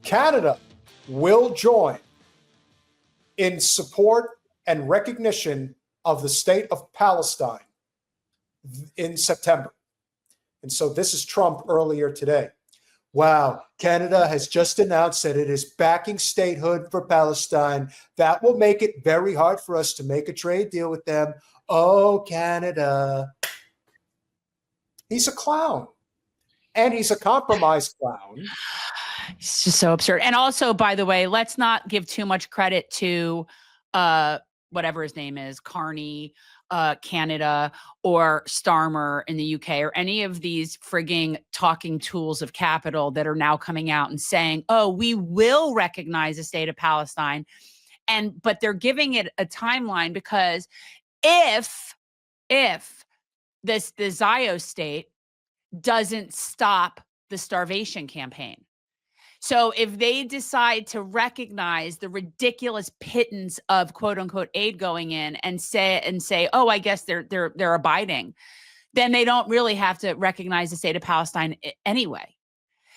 Canada will join in support and recognition of the state of Palestine in September. And so this is Trump earlier today. Wow, Canada has just announced that it is backing statehood for Palestine. That will make it very hard for us to make a trade deal with them. Oh, Canada. He's a clown. And he's a compromised clown. It's just so absurd. And also, by the way, let's not give too much credit to whatever his name is, Carney, Canada, or Starmer in the UK, or any of these frigging talking tools of capital that are now coming out and saying, oh, we will recognize the state of Palestine. But they're giving it a timeline, because if the Zio state doesn't stop the starvation campaign. So if they decide to recognize the ridiculous pittance of quote unquote aid going in and say, oh, I guess they're abiding, then they don't really have to recognize the state of Palestine anyway.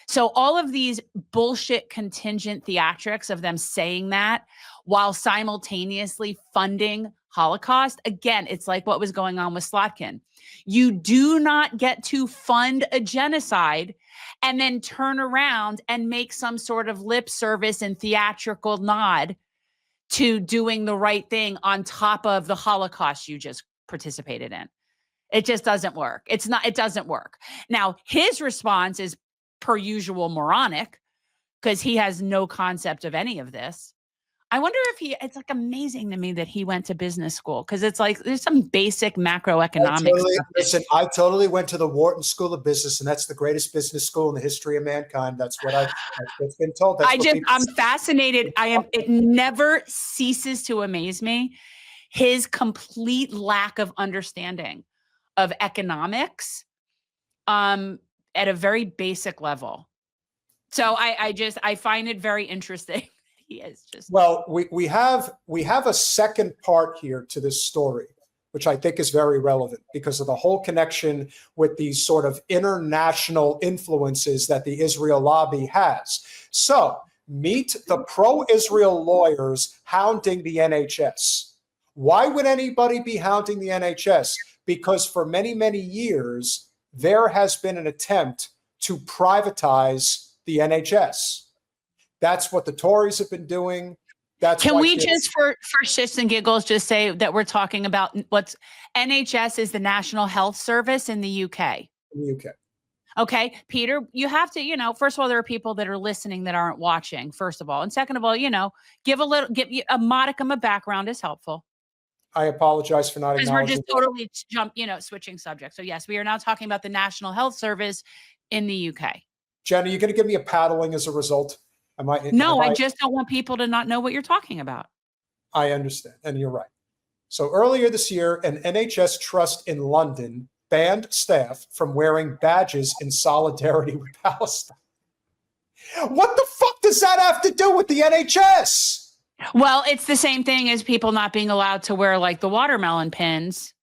So all of these bullshit contingent theatrics of them saying that while simultaneously funding Holocaust, again, it's like what was going on with Slotkin. You do not get to fund a genocide and then turn around and make some sort of lip service and theatrical nod to doing the right thing on top of the Holocaust you just participated in. It just doesn't work. It doesn't work. Now, his response is per usual moronic, because he has no concept of any of this. I wonder if it's like amazing to me that he went to business school, because it's like there's some basic macroeconomics. I totally went to the Wharton School of Business, and that's the greatest business school in the history of mankind. That's what's been told. I'm fascinated. It never ceases to amaze me, his complete lack of understanding of economics at a very basic level. So I find it very interesting. Is just well, we have a second part here to this story, which I think is very relevant because of the whole connection with these sort of international influences that the Israel lobby has. So meet the pro-Israel lawyers hounding the NHS. Why would anybody be hounding the NHS? Because for many, many years, there has been an attempt to privatize the NHS. That's what the Tories have been doing. Can we just, for shits and giggles, just say that we're talking about what's NHS is the National Health Service in the UK? In the UK. Okay, Peter, you have to, first of all, there are people that are listening that aren't watching, first of all. And second of all, give a modicum of background is helpful. I apologize for not acknowledging. Because we're just totally switching subjects. So yes, we are now talking about the National Health Service in the UK. Jen, are you going to give me a paddling as a result? I just don't want people to not know what you're talking about. I understand, and you're right. So earlier this year, an NHS trust in London banned staff from wearing badges in solidarity with Palestine. What the fuck does that have to do with the NHS? Well, it's the same thing as people not being allowed to wear like the watermelon pins.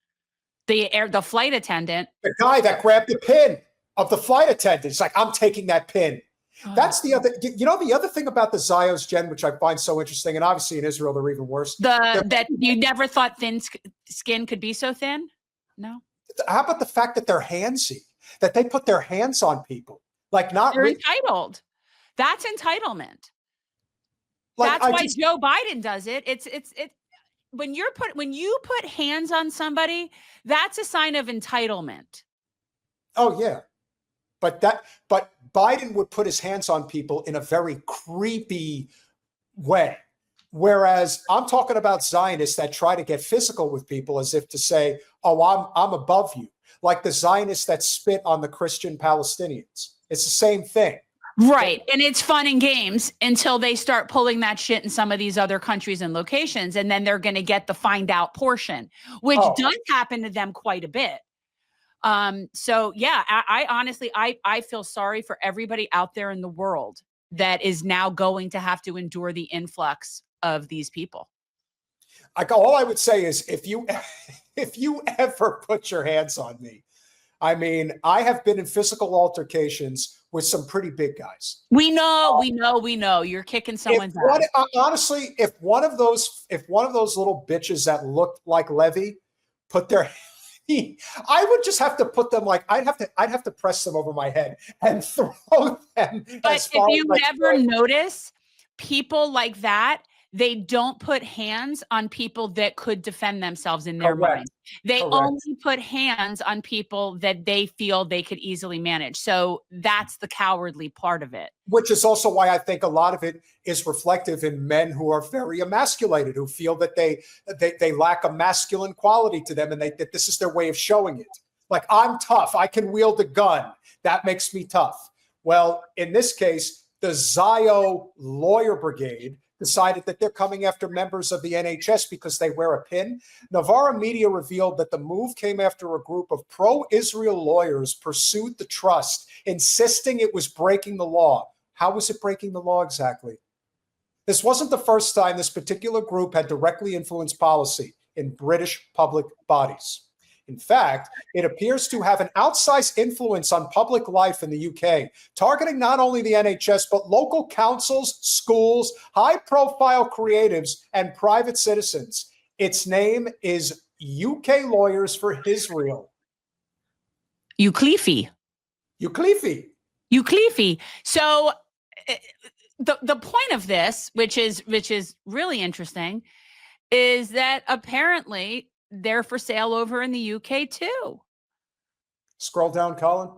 The flight attendant. The guy that grabbed the pin of the flight attendant. It's like, I'm taking that pin. That's the other, the other thing about the Zios, Jen, which I find so interesting, and obviously in Israel, they're even worse. That you never thought thin skin could be so thin? No. How about the fact that they're handsy, that they put their hands on people? Like they're entitled. That's entitlement. That's why Joe Biden does it. It's when you put hands on somebody, that's a sign of entitlement. Oh, yeah. But Biden would put his hands on people in a very creepy way. Whereas I'm talking about Zionists that try to get physical with people as if to say, oh, I'm above you. Like the Zionists that spit on the Christian Palestinians. It's the same thing. Right. And it's fun and games until they start pulling that shit in some of these other countries and locations. And then they're going to get the find out portion, which does happen to them quite a bit. So yeah, I honestly, I feel sorry for everybody out there in the world that is now going to have to endure the influx of these people. All I would say is if you ever put your hands on me, I mean, I have been in physical altercations with some pretty big guys. We know. You're kicking someone's ass. Honestly, if one of those little bitches that looked like Levy put their I would just have to put them like I'd have to press them over my head and throw them. But if you ever notice, people like that, they don't put hands on people that could defend themselves in their mind. They only put hands on people that they feel they could easily manage. So that's the cowardly part of it. Which is also why I think a lot of it is reflective in men who are very emasculated, who feel that they lack a masculine quality to them, and that this is their way of showing it. Like, I'm tough. I can wield a gun. That makes me tough. Well, in this case, the Zio Lawyer Brigade decided that they're coming after members of the NHS because they wear a pin. Novara Media revealed that the move came after a group of pro-Israel lawyers pursued the trust, insisting it was breaking the law. How was it breaking the law exactly? This wasn't the first time this particular group had directly influenced policy in British public bodies. In fact, it appears to have an outsized influence on public life in the UK, targeting not only the NHS, but local councils, schools, high-profile creatives, and private citizens. Its name is UK Lawyers for Israel. UKLFI. So the point of this, which is really interesting, is that apparently they're for sale over in the UK too. Scroll down, Colin,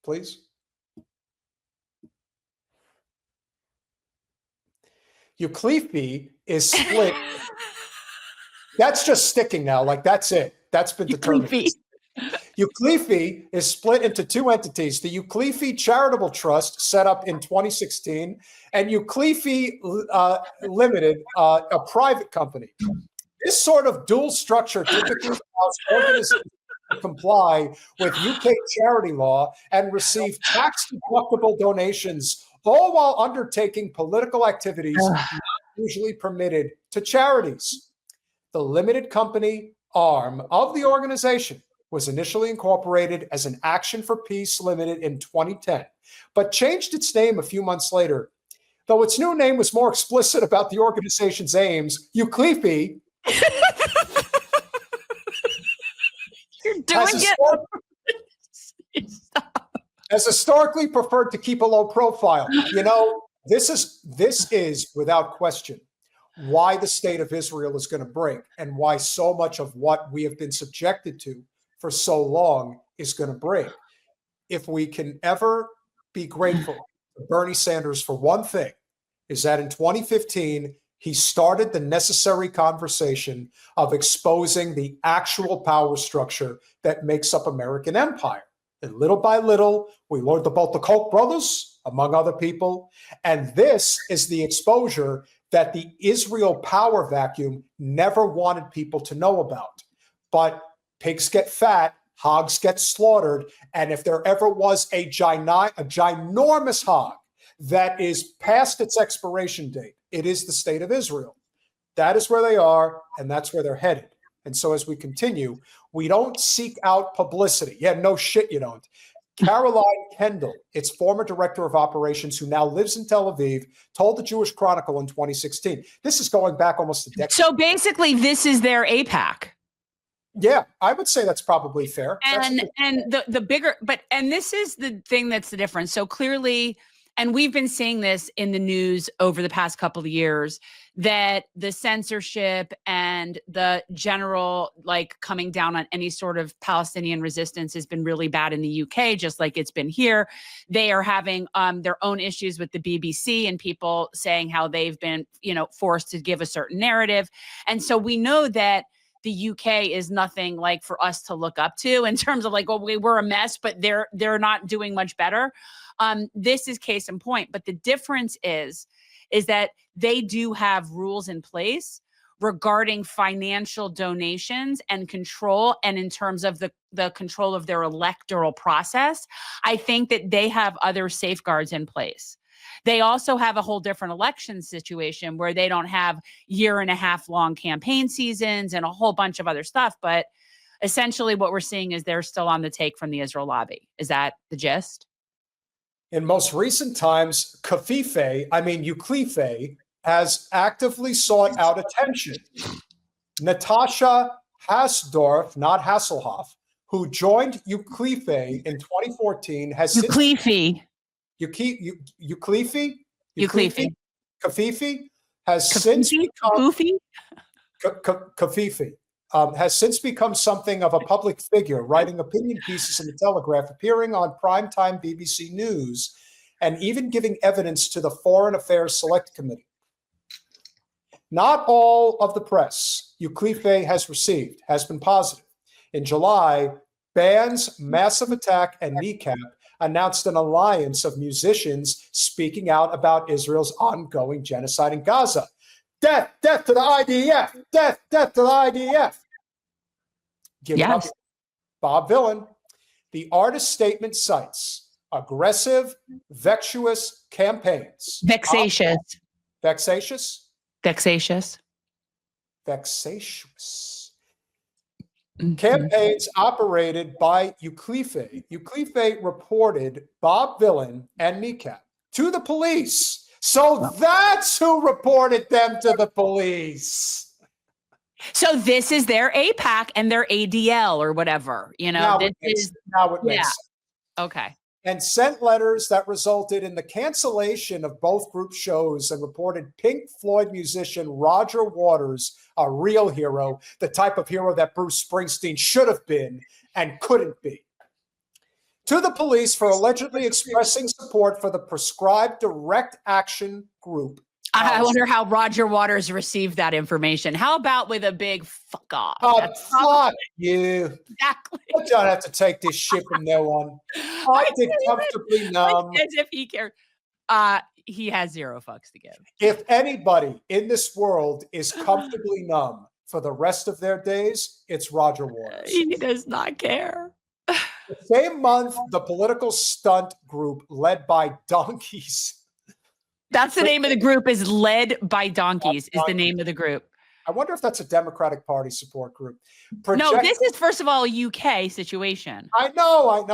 please. UKLFI is split. That's just sticking now. Like, that's it. That's been determined. UKLFI is split into two entities: the UKLFI Charitable Trust, set up in 2016, and UKLFI Limited, a private company. This sort of dual structure typically allows organizations to comply with UK charity law and receive tax-deductible donations, all while undertaking political activities not usually permitted to charities. The limited company arm of the organization was initially incorporated as an Action for Peace Limited in 2010, but changed its name a few months later. Though its new name was more explicit about the organization's aims, UKLFI You're doing has historically preferred to keep a low profile. You know, this is without question why the state of Israel is going to break, and why so much of what we have been subjected to for so long is going to break. If we can ever be grateful to Bernie Sanders for one thing, is that in 2015, he started the necessary conversation of exposing the actual power structure that makes up American empire. And little by little, we learned about the Koch brothers, among other people. And this is the exposure that the Israel power vacuum never wanted people to know about. But pigs get fat, hogs get slaughtered. And if there ever was a ginormous hog that is past its expiration date, it is the state of Israel. That is where they are, and that's where they're headed. And so as we continue, we don't seek out publicity. Yeah, no shit you don't. Caroline Kendall, its former director of operations, who now lives in Tel Aviv, told the Jewish Chronicle in 2016. This is going back almost a decade. So basically, this is their AIPAC. Yeah, I would say that's probably fair. And the bigger, and this is the thing that's the difference. So clearly, and we've been seeing this in the news over the past couple of years, that the censorship and the general coming down on any sort of Palestinian resistance has been really bad in the UK, just like it's been here. They are having their own issues with the BBC and people saying how they've been, forced to give a certain narrative. And so we know that the UK is nothing like for us to look up to in terms of we're a mess, but they're not doing much better. This is case in point, but the difference is that they do have rules in place regarding financial donations and control. And in terms of the control of their electoral process, I think that they have other safeguards in place. They also have a whole different election situation where they don't have 1.5 year long campaign seasons and a whole bunch of other stuff. But essentially what we're seeing is they're still on the take from the Israel lobby. Is that the gist? In most recent times, UKLFI has actively sought out attention. Natasha Hasdorf, not Hasselhoff, who joined UKLFI in 2014, has since UKLFI. UKLFI UKLFI. Kafifi has since become Kafifi has since become something of a public figure, writing opinion pieces in the Telegraph, appearing on primetime BBC News, and even giving evidence to the Foreign Affairs Select Committee. Not all of the press UKLFI has been positive. In July, bands Massive Attack and Kneecap announced an alliance of musicians speaking out about Israel's ongoing genocide in Gaza. Death, death to the IDF, death, death to the IDF. Give it up. Bob Villain. The artist statement cites aggressive, vexatious campaigns. Vexatious. Vexatious? Vexatious. Vexatious. Campaigns operated by UKLFI. UKLFI reported Bob Villain and Kneecap to the police. So that's who reported them to the police. So this is their AIPAC and their ADL or whatever, Now it makes sense. Okay. And sent letters that resulted in the cancellation of both group shows and reported Pink Floyd musician Roger Waters, a real hero, the type of hero that Bruce Springsteen should have been and couldn't be, to the police for allegedly expressing support for the proscribed direct action group. I wonder how Roger Waters received that information. How about with a big fuck off? Fuck you. Exactly. I don't have to take this shit from no one. I did comfortably numb. As if he cared. He has zero fucks to give. If anybody in this world is comfortably numb for the rest of their days, it's Roger Waters. He does not care. The same month, the political stunt group led by donkeys. That's the name of the group, is Led by Donkeys is the name of the group. I wonder if that's a Democratic Party support group. No, this is, first of all, a UK situation. I know. I'm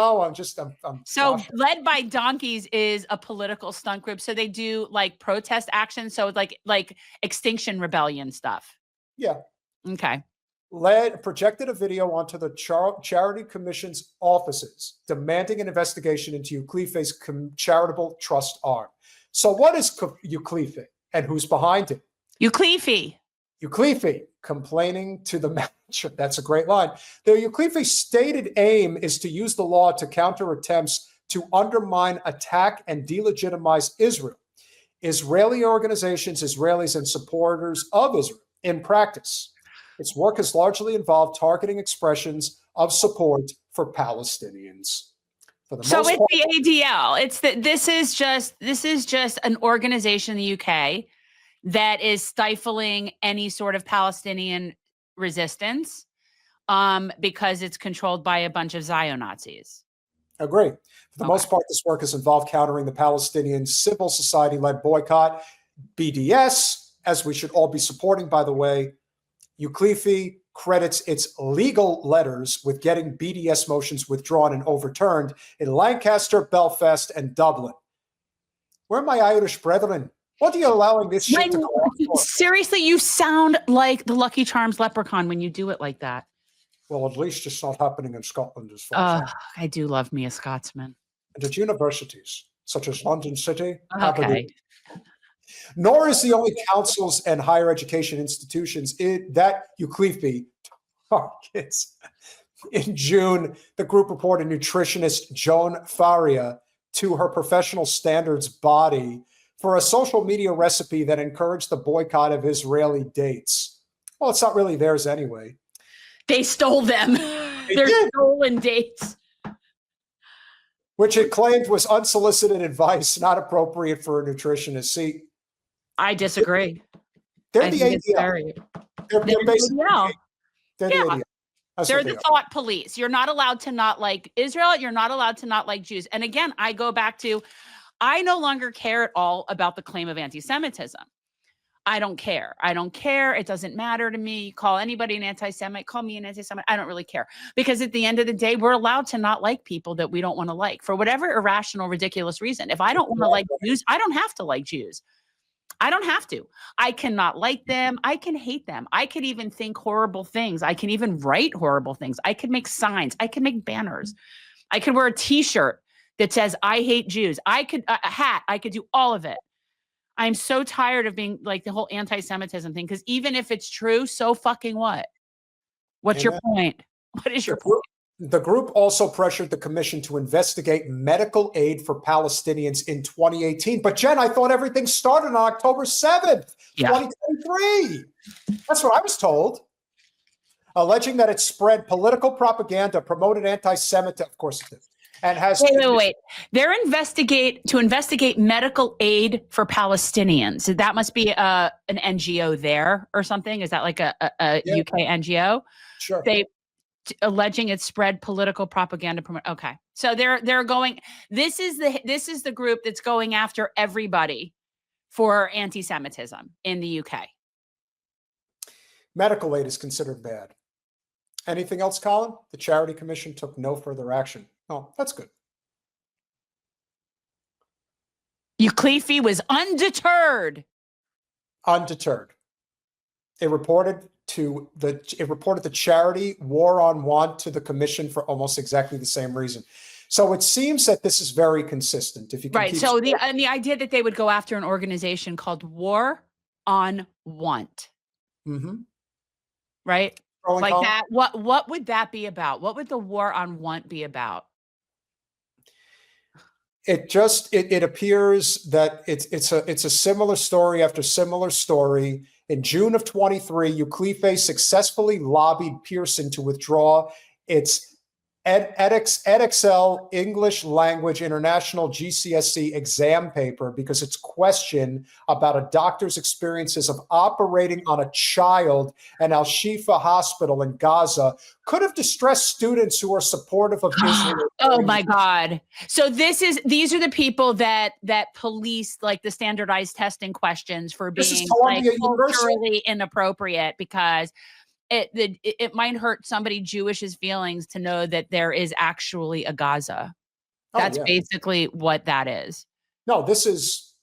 so cautious. Led by Donkeys is a political stunt group. So they do like protest action. So it's like Extinction Rebellion stuff. Yeah. Okay. Projected a video onto the Charity Commission's offices demanding an investigation into UKLFI's charitable trust arm. So what is UKLFI and who's behind it? UKLFI complaining to the manager. That's a great line. The UKLFI's stated aim is to use the law to counter attempts to undermine, attack, and delegitimize Israel, Israeli organizations, Israelis, and supporters of Israel. In practice, its work has largely involved targeting expressions of support for Palestinians. So it's the ADL. This is just an organization in the UK that is stifling any sort of Palestinian resistance because it's controlled by a bunch of Zionazis. Agree. For the most part, this work has involved countering the Palestinian civil society-led boycott, BDS, as we should all be supporting, by the way. UKLFI credits its legal letters with getting BDS motions withdrawn and overturned in Lancaster, Belfast, and Dublin. Where are my Irish brethren? What are you allowing this shit to go on for? Seriously, you sound like the Lucky Charms leprechaun when you do it like that. Well, at least it's not happening in Scotland as far as I do love me a Scotsman. And at universities such as London City, okay. Nor is the only councils and higher education institutions that UKLFI targets. In June, the group reported nutritionist Joan Faria to her professional standards body for a social media recipe that encouraged the boycott of Israeli dates. Well, it's not really theirs anyway. They stole them. They're stolen dates. Which it claimed was unsolicited advice, not appropriate for a nutritionist. See, I disagree. They're the ADL. They're basically the ADL. They're the thought police. You're not allowed to not like Israel. You're not allowed to not like Jews. And again, I go back to, I no longer care at all about the claim of anti-Semitism. I don't care. I don't care. It doesn't matter to me. Call anybody an anti-Semite. Call me an anti-Semite. I don't really care. Because at the end of the day, we're allowed to not like people that we don't want to like for whatever irrational, ridiculous reason. If I don't want to like Jews, I don't have to like Jews. I don't have to. I cannot like them. I can hate them. I could even think horrible things. I can even write horrible things. I could make signs. I could make banners. I could wear a t-shirt that says, I hate Jews. I could, a hat. I could do all of it. I'm so tired of being like the whole anti-Semitism thing. Because even if it's true, so fucking what? What's your point? What is your point? The group also pressured the commission to investigate medical aid for Palestinians in 2018. But Jen, I thought everything started on October 7th, 2023. That's what I was told. Alleging that it spread political propaganda, promoted anti-Semitism. Of course it did. And has wait. They're to investigate medical aid for Palestinians. That must be an NGO there or something. Is that like a UK NGO? Sure. They alleging it spread political propaganda. Okay, so they're going. This is the group that's going after everybody for anti-Semitism in the UK. Medical aid is considered bad. Anything else, Colin? The Charity Commission took no further action. Oh, that's good. UKLFI was undeterred. Undeterred. It reported the charity War on Want to the commission for almost exactly the same reason. So it seems that this is very consistent. If you can right. So the idea that they would go after an organization called War on Want. Mm-hmm. Right. Like that. What would that be about? What would the War on Want be about? It appears that it's a similar story after similar story. In June of 23, UKLFI successfully lobbied Pearson to withdraw its EdXL English Language International GCSE exam paper because its question about a doctor's experiences of operating on a child in Al-Shifa Hospital in Gaza could have distressed students who are supportive of Israel. Oh my God. So these are the people that police like the standardized testing questions for being like culturally inappropriate because it might hurt somebody Jewish's feelings to know that there is actually a Gaza. That's basically what that is. No, this is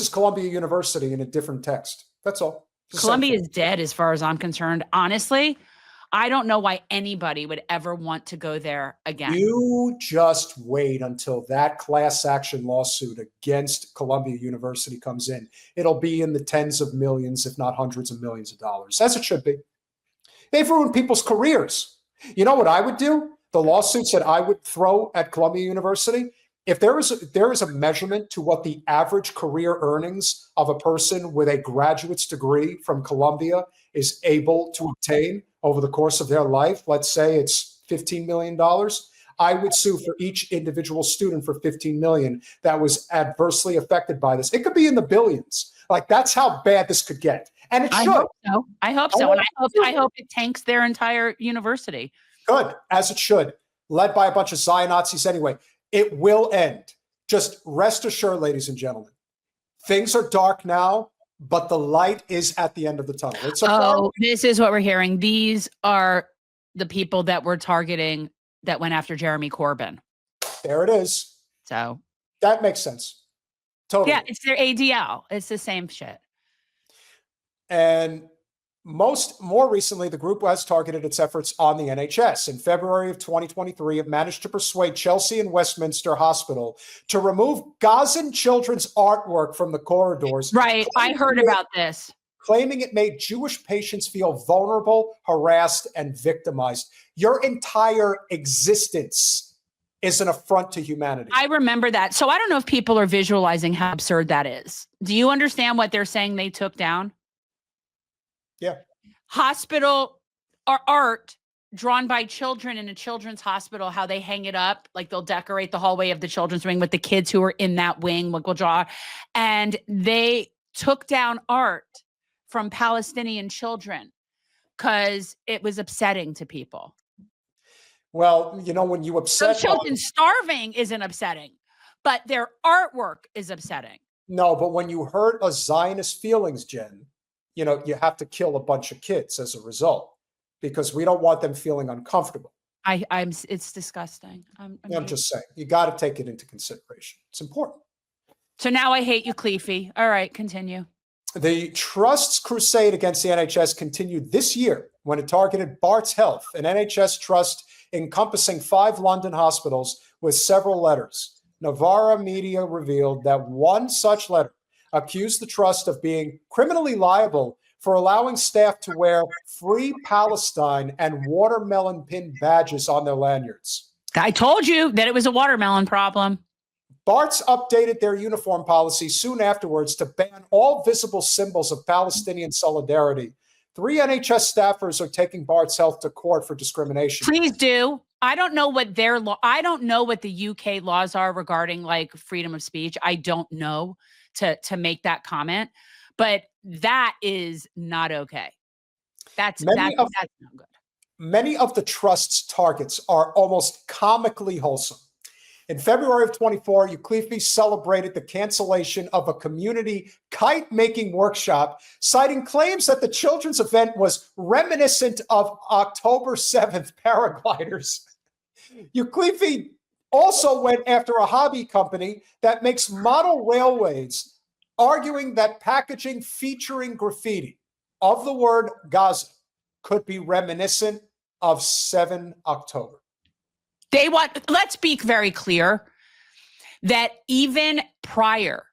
Columbia University in a different text. That's all. Columbia is dead as far as I'm concerned. Honestly, I don't know why anybody would ever want to go there again. You just wait until that class action lawsuit against Columbia University comes in. It'll be in the tens of millions, if not hundreds of millions of dollars, as it should be. They've ruined people's careers. You know what I would do? The lawsuits that I would throw at Columbia University, if there is a measurement to what the average career earnings of a person with a graduate's degree from Columbia is able to obtain over the course of their life, let's say it's $15 million, I would sue for each individual student for $15 million that was adversely affected by this. It could be in the billions. Like, that's how bad this could get. And it should. I hope so. And I hope it tanks their entire university. Good, as it should. Led by a bunch of Zion-Nazis anyway. It will end. Just rest assured, ladies and gentlemen. Things are dark now, but the light is at the end of the tunnel. This is what we're hearing. These are the people that we're targeting that went after Jeremy Corbyn. There it is. So that makes sense. Totally. Yeah, it's their ADL. It's the same shit. And more recently, the group has targeted its efforts on the NHS. In February of 2023, it managed to persuade Chelsea and Westminster Hospital to remove Gazan children's artwork from the corridors. Right, I heard about this. Claiming it made Jewish patients feel vulnerable, harassed, and victimized. Your entire existence is an affront to humanity. I remember that. So I don't know if people are visualizing how absurd that is. Do you understand what they're saying they took down? Yeah. Hospital art drawn by children in a children's hospital, how they hang it up, like they'll decorate the hallway of the children's wing with the kids who are in that wing, like we'll draw. And they took down art from Palestinian children because it was upsetting to people. Well, you know, when you upset children starving isn't upsetting, but their artwork is upsetting. No, but when you hurt a Zionist feelings, Jen, you know, you have to kill a bunch of kids as a result because we don't want them feeling uncomfortable. It's disgusting. I'm just saying, you got to take it into consideration. It's important. So now I hate you, Cleefy. All right, continue. The Trust's crusade against the NHS continued this year when it targeted Barts Health, an NHS trust encompassing 5 London hospitals, with several letters. Novara Media revealed that one such letter accused the trust of being criminally liable for allowing staff to wear Free Palestine and watermelon pin badges on their lanyards. I told you that it was a watermelon problem. Barts updated their uniform policy soon afterwards to ban all visible symbols of Palestinian solidarity. 3 NHS staffers are taking Barts Health to court for discrimination. Please do. I don't know what their law. I don't know what the UK laws are regarding like freedom of speech. I don't know to make that comment, but that is not okay. That's not good. Many of the trust's targets are almost comically wholesome. In February of 24, UKLFI celebrated the cancellation of a community kite-making workshop, citing claims that the children's event was reminiscent of October 7th paragliders. UKLFI also went after a hobby company that makes model railways, arguing that packaging featuring graffiti of the word Gaza could be reminiscent of 7 October. Let's be very clear that even prior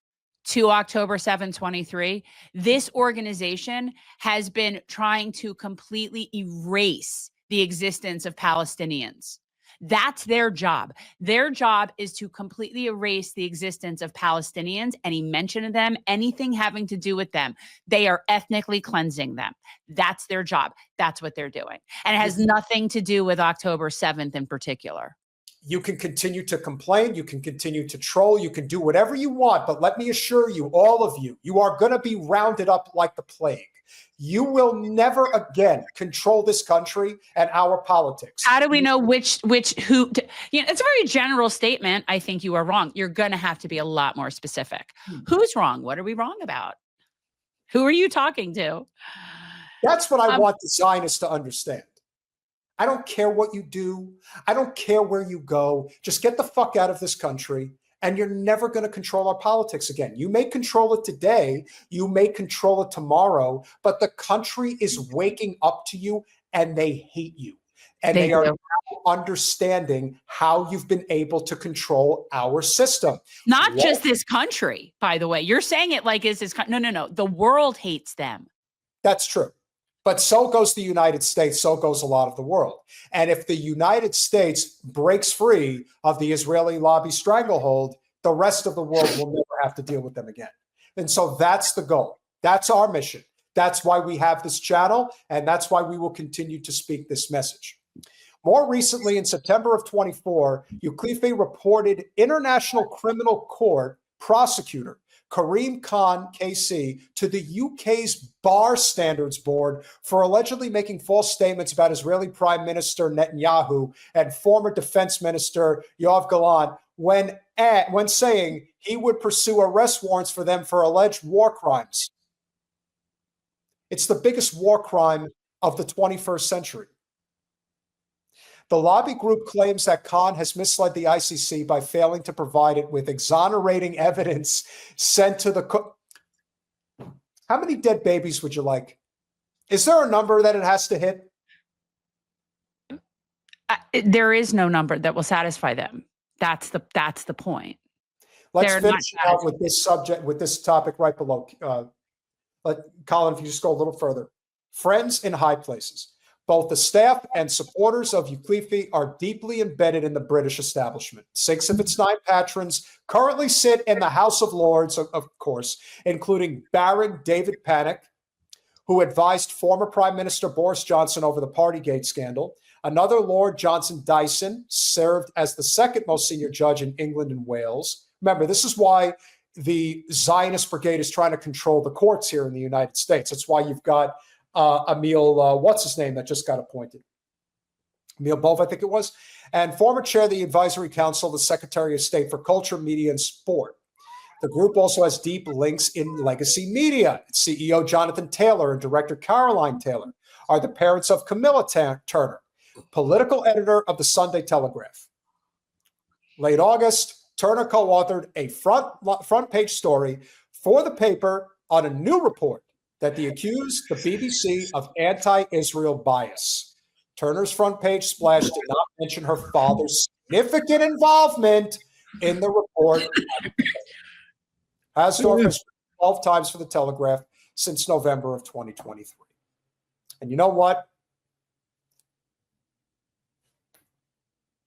to October 7, 23, this organization has been trying to completely erase the existence of Palestinians. That's their job. Their job is to completely erase the existence of Palestinians, any mention of them, anything having to do with them. They are ethnically cleansing them. That's their job. That's what they're doing. And it has nothing to do with October 7th in particular. You can continue to complain. You can continue to troll. You can do whatever you want. But let me assure you, all of you, you are going to be rounded up like the plague. You will never again control this country and our politics. How do we know who? You know, it's a very general statement. I think you are wrong. You're going to have to be a lot more specific. Who's wrong? What are we wrong about? Who are you talking to? That's what I want the Zionists to understand. I don't care what you do. I don't care where you go. Just get the fuck out of this country. And you're never going to control our politics again. You may control it today. You may control it tomorrow. But the country is waking up to you and they hate you. And they are now understanding how you've been able to control our system. Not just this country, by the way. You're saying it like is this. No. The world hates them. That's true. But so goes the United States, so goes a lot of the world. And if the United States breaks free of the Israeli lobby stranglehold, the rest of the world will never have to deal with them again. And so that's the goal. That's our mission. That's why we have this channel, and that's why we will continue to speak this message. More recently, in September of 24, UKLFI reported International Criminal Court prosecutor Karim Khan, KC, to the UK's Bar Standards Board for allegedly making false statements about Israeli Prime Minister Netanyahu and former Defense Minister Yoav Gallant when saying he would pursue arrest warrants for them for alleged war crimes. It's the biggest war crime of the 21st century. The lobby group claims that Khan has misled the ICC by failing to provide it with exonerating evidence sent to the How many dead babies would you like? Is there a number that it has to hit? There is no number that will satisfy them. That's the point. Let's finish out with this subject, with this topic right below. Colin, if you just go a little further. Friends in high places. Both the staff and supporters of UKLFI are deeply embedded in the British establishment. 6 of its 9 patrons currently sit in the House of Lords, of course, including Baron David Pannick, who advised former Prime Minister Boris Johnson over the Partygate scandal. Another Lord, Johnson Dyson, served as the second most senior judge in England and Wales. Remember, this is why the Zionist brigade is trying to control the courts here in the United States. That's why you've got Emil, what's his name, that just got appointed? Emil Bove, I think it was. And former chair of the Advisory Council, the Secretary of State for Culture, Media, and Sport. The group also has deep links in legacy media. Its CEO Jonathan Taylor and director Caroline Taylor are the parents of Camilla Turner, political editor of the Sunday Telegraph. Late August, Turner co-authored a front page story for the paper on a new report that accused the BBC of anti-Israel bias. Turner's front page splash did not mention her father's significant involvement in the report. Hasdorf has written 12 times for the Telegraph since November of 2023. And you know what?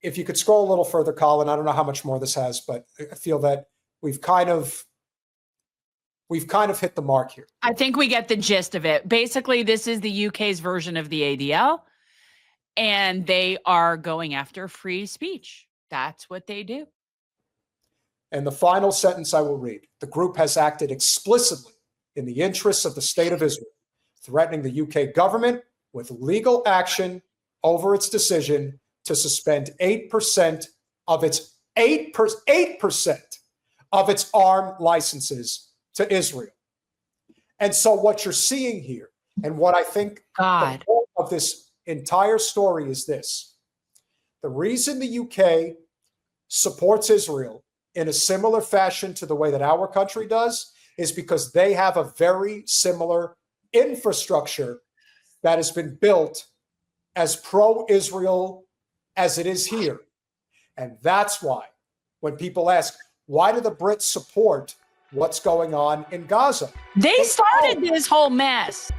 If you could scroll a little further, Colin, I don't know how much more this has, but I feel that we've kind of hit the mark here. I think we get the gist of it. Basically, this is the UK's version of the ADL, and they are going after free speech. That's what they do. And the final sentence I will read. The group has acted explicitly in the interests of the state of Israel, threatening the UK government with legal action over its decision to suspend 8% of its 8% of its arms licenses to Israel. And so what you're seeing here, and what I think the point of this entire story is this: the reason the UK supports Israel in a similar fashion to the way that our country does is because they have a very similar infrastructure that has been built as pro-Israel as it is here. And that's why when people ask, why do the Brits support what's going on in Gaza? They started this whole mess.